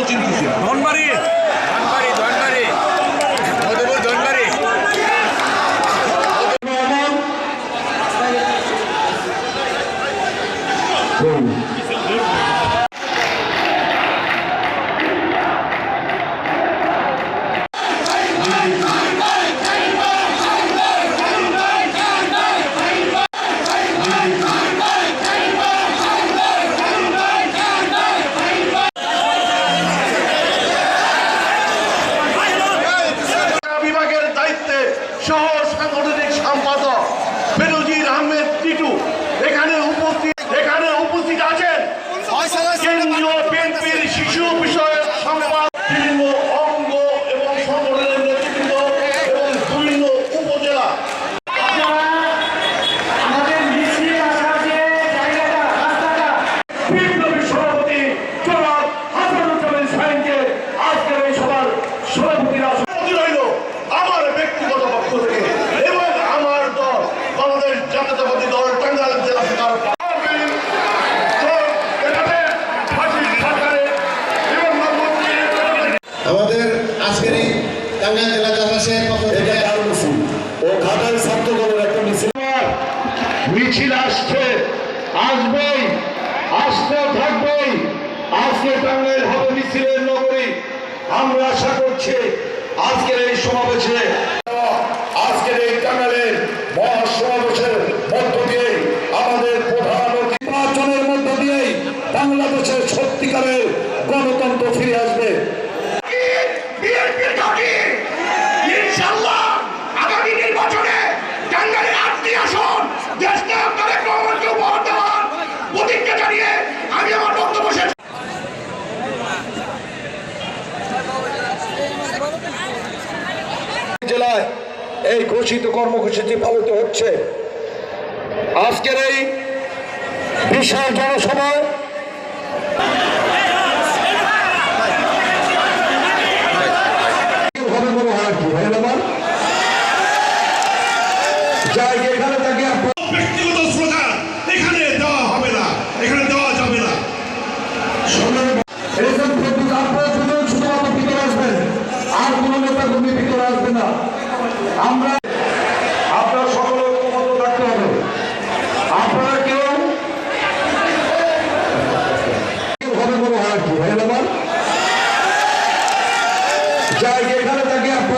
চিনতেছি না। ধনবাড়ি মধুপুর ধনবাড়ি সহ সাংগঠনিক সম্পাদক বেনজির আহমেদ টিটু এখানে উপস্থিত আছেন। কেন্দ্রীয় বিএনপির শিশু বিষয়ক সম্পাদক, বিভিন্ন অঙ্গ এবং সংগঠনের নেতৃবৃন্দ এবং বিভিন্ন উপজেলা বিপ্লবী সভাপতি জনাব হাসানুজ্জামান সাইনকে আজকের এই সভার সভাপতিরা রইল আমার ব্যক্তিগত পক্ষ থেকে এবং আমার দল বাংলাদেশ জাতীয়তাবাদী দল টাঙ্গাইল জেলা শাখার আমাদের আজকের এই টাঙ্গাইল জেলা জাহাজের পক্ষ থেকে ও ঘাটাল ছাত্র দলের একটা মিছিল আসছে, আসবেই, আসতে থাকবেই। আজকে টাঙ্গাইল হবে মিছিলের নগরী। আমরা আশা করছি আজকের এই সমাবেশে, আজকের এই টাঙ্গাইলের মহাসমাবেশের মধ্য দিয়ে আমাদের প্রধান নির্বাচনের মধ্য দিয়েই বাংলাদেশের সত্যিকারের গণতন্ত্র ফিরে আসবে। ইনশাআল্লাহ আগামী নির্বাচনে টাঙ্গাইলের ৮টি আসন দেশ নায়ক তারেক রহমানকে উপহার দেওয়ার প্রতিজ্ঞা জানিয়ে আমি আমার বক্তব্য শেষ। জেলায় এই ঘোষিত কর্মসূচি পালিত হচ্ছে। আজকের এই বিশাল জনসভায় ব্যক্তিগত স্লোগান এখানে দেওয়া হবে না, এখানে দেওয়া যাবে না। শুধুমাত্র ভিতরে আসবেন, আর কোন নেতা কর্মী ভিতরে আসবে না। আমরা আপনার সকলে ঐক্যবদ্ধ থাকতে হবে। আপনারা কেউ হবে মনে হয় আর কি ভাই আমার জায়গা এখানে থাকে আপনার